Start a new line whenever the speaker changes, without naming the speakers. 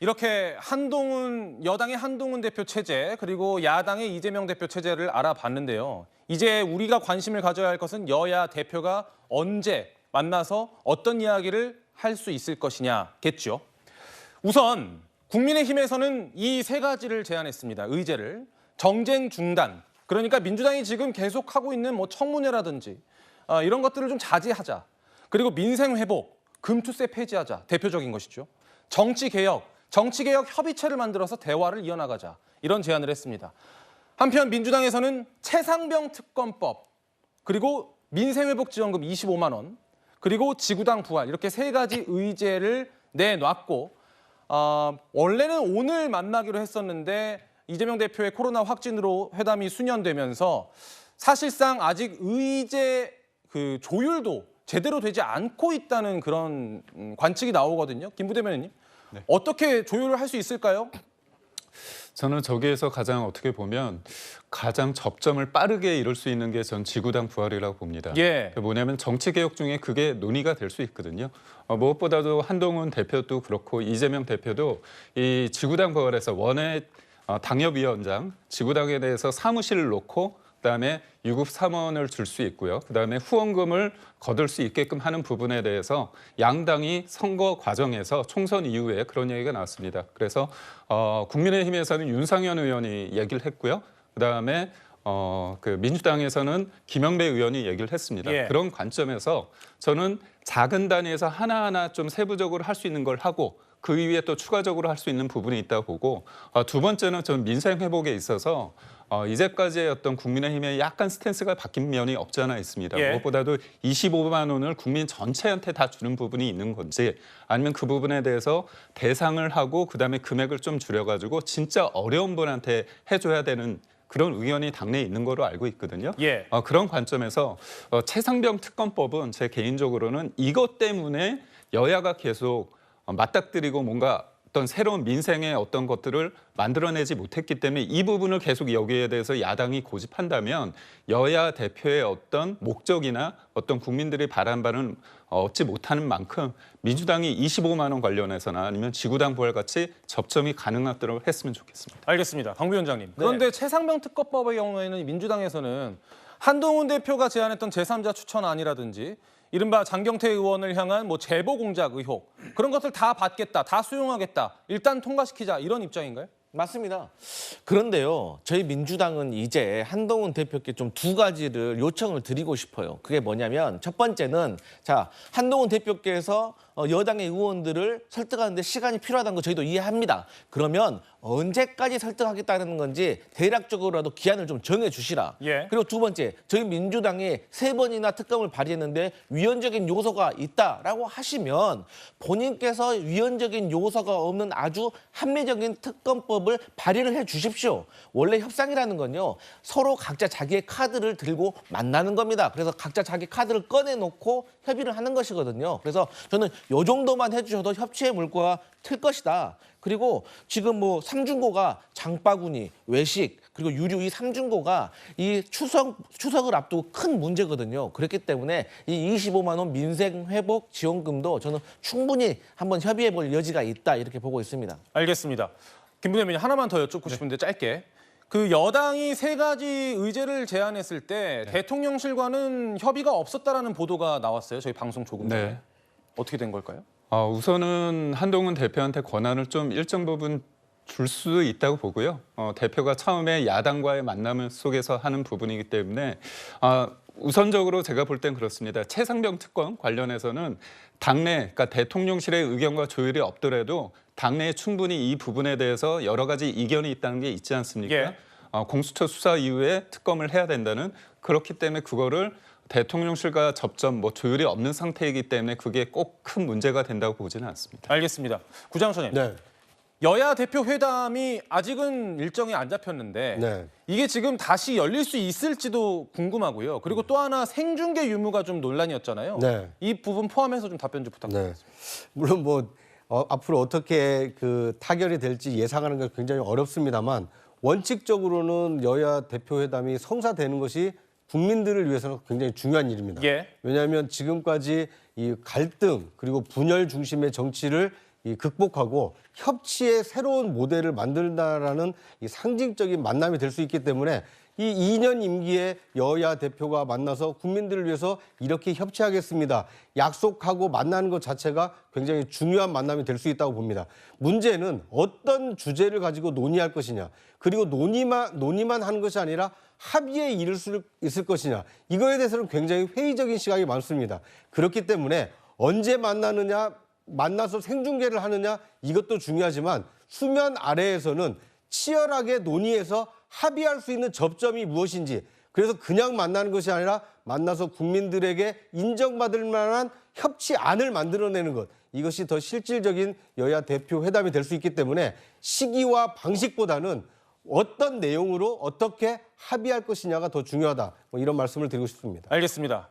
이렇게 여당의 한동훈 대표 체제 그리고 야당의 이재명 대표 체제를 알아봤는데요. 이제 우리가 관심을 가져야 할 것은 여야 대표가 언제 만나서 어떤 이야기를 할 수 있을 것이냐겠죠. 우선 국민의힘에서는 이 세 가지를 제안했습니다. 의제를. 정쟁 중단. 그러니까 민주당이 지금 계속하고 있는 청문회라든지 이런 것들을 좀 자제하자. 그리고 민생 회복, 금투세 폐지하자. 대표적인 것이죠. 정치개혁 협의체를 만들어서 대화를 이어나가자. 이런 제안을 했습니다. 한편 민주당에서는 최상병 특검법, 그리고 민생회복지원금 25만 원, 그리고 지구당 부활 이렇게 세 가지 의제를 내놨고 원래는 오늘 만나기로 했었는데 이재명 대표의 코로나 확진으로 회담이 수년되면서 사실상 아직 의제 조율도 제대로 되지 않고 있다는 그런 관측이 나오거든요. 김 부대변인님, 네. 어떻게 조율을 할 수 있을까요?
저는 저기에서 어떻게 보면 가장 접점을 빠르게 이룰 수 있는 게 전 지구당 부활이라고 봅니다.
예.
뭐냐면 정치개혁 중에 그게 논의가 될 수 있거든요. 무엇보다도 한동훈 대표도 그렇고 이재명 대표도 이 지구당 부활에서 원외 당협위원장, 지구당에 대해서 사무실을 놓고 그다음에 유급 사원을 줄 수 있고요. 그다음에 후원금을 거둘 수 있게끔 하는 부분에 대해서 양당이 선거 과정에서 총선 이후에 그런 얘기가 나왔습니다. 그래서 국민의힘에서는 윤상현 의원이 얘기를 했고요. 그다음에 민주당에서는 김영배 의원이 얘기를 했습니다.
예.
그런 관점에서 저는 작은 단위에서 하나하나 좀 세부적으로 할 수 있는 걸 하고 그 이후에 또 추가적으로 할 수 있는 부분이 있다고 보고 두 번째는 저는 민생 회복에 있어서 이제까지의 어떤 국민의힘의 약간 스탠스가 바뀐 면이 없지 않아 있습니다.
예.
무엇보다도 25만 원을 국민 전체한테 다 주는 부분이 있는 건지 아니면 그 부분에 대해서 대상을 하고 그다음에 금액을 좀 줄여가지고 진짜 어려운 분한테 해줘야 되는 그런 의견이 당내에 있는 거로 알고 있거든요.
예.
그런 관점에서 최상병 특검법은 제 개인적으로는 이것 때문에 여야가 계속 맞닥뜨리고 뭔가 어떤 새로운 민생의 어떤 것들을 만들어내지 못했기 때문에 이 부분을 계속 여기에 대해서 야당이 고집한다면 여야 대표의 어떤 목적이나 어떤 국민들이 바란 바는 얻지 못하는 만큼 민주당이 25만 원 관련해서나 아니면 지구당 부활 같이 접점이 가능하도록 했으면 좋겠습니다.
알겠습니다. 강 부위원장님. 그런데 최상병 특검법의 경우에는 민주당에서는 한동훈 대표가 제안했던 제3자 추천안이라든지 이른바 장경태 의원을 향한 제보 공작 의혹 그런 것들 다 받겠다, 다 수용하겠다, 일단 통과시키자 이런 입장인가요?
맞습니다. 그런데요, 저희 민주당은 이제 한동훈 대표께 좀 두 가지를 요청을 드리고 싶어요. 그게 뭐냐면 첫 번째는 한동훈 대표께서 여당의 의원들을 설득하는데 시간이 필요하다는 거 저희도 이해합니다. 그러면 언제까지 설득하겠다는 건지 대략적으로라도 기한을 좀 정해주시라.
예.
그리고 두 번째, 저희 민주당이 3번이나 특검을 발의했는데 위헌적인 요소가 있다라고 하시면 본인께서 위헌적인 요소가 없는 아주 합리적인 특검법을 발의를 해 주십시오. 원래 협상이라는 건요, 서로 각자 자기의 카드를 들고 만나는 겁니다. 그래서 각자 자기 카드를 꺼내놓고 협의를 하는 것이거든요. 그래서 저는 요 정도만 해주셔도 협치의 물꼬가 틀 것이다. 그리고 지금 3중고가 장바구니, 외식, 그리고 유류 이 3중고가 이 추석을 앞두고 큰 문제거든요. 그렇기 때문에 이 25만 원 민생 회복 지원금도 저는 충분히 한번 협의해 볼 여지가 있다 이렇게 보고 있습니다.
알겠습니다. 김 부대변인 하나만 더 여쭙고 싶은데 짧게. 여당이 세 가지 의제를 제안했을 때 대통령실과는 협의가 없었다라는 보도가 나왔어요. 저희 방송 조금 전에.
네.
어떻게 된 걸까요?
우선은 한동훈 대표한테 권한을 좀 일정 부분 줄 수 있다고 보고요. 대표가 처음에 야당과의 만남 속에서 하는 부분이기 때문에 우선적으로 제가 볼 땐 그렇습니다. 최상병 특검 관련해서는 당내, 그러니까 대통령실의 의견과 조율이 없더라도 당내에 충분히 이 부분에 대해서 여러 가지 이견이 있다는 게 있지 않습니까?
예.
공수처 수사 이후에 특검을 해야 된다는 그렇기 때문에 그거를 대통령실과 접점, 조율이 없는 상태이기 때문에 그게 꼭 큰 문제가 된다고 보지는 않습니다.
알겠습니다. 구장선님.
네.
여야 대표 회담이 아직은 일정이 안 잡혔는데
네.
이게 지금 다시 열릴 수 있을지도 궁금하고요. 그리고 또 하나 생중계 유무가 좀 논란이었잖아요.
네.
이 부분 포함해서 좀 답변 좀 부탁드립니다.
네. 물론 앞으로 어떻게 타결이 될지 예상하는 게 굉장히 어렵습니다만 원칙적으로는 여야 대표 회담이 성사되는 것이 국민들을 위해서는 굉장히 중요한 일입니다.
예.
왜냐하면 지금까지 이 갈등 그리고 분열 중심의 정치를 이 극복하고 협치의 새로운 모델을 만든다라는 이 상징적인 만남이 될 수 있기 때문에 이 2년 임기에 여야 대표가 만나서 국민들을 위해서 이렇게 협치하겠습니다. 약속하고 만나는 것 자체가 굉장히 중요한 만남이 될 수 있다고 봅니다. 문제는 어떤 주제를 가지고 논의할 것이냐, 그리고 논의만 하는 것이 아니라 합의에 이를 수 있을 것이냐, 이거에 대해서는 굉장히 회의적인 시각이 많습니다. 그렇기 때문에 언제 만나느냐, 만나서 생중계를 하느냐, 이것도 중요하지만 수면 아래에서는 치열하게 논의해서 합의할 수 있는 접점이 무엇인지, 그래서 그냥 만나는 것이 아니라 만나서 국민들에게 인정받을 만한 협치안을 만들어내는 것, 이것이 더 실질적인 여야 대표 회담이 될 수 있기 때문에 시기와 방식보다는 어떤 내용으로 어떻게 합의할 것이냐가 더 중요하다, 이런 말씀을 드리고 싶습니다.
알겠습니다.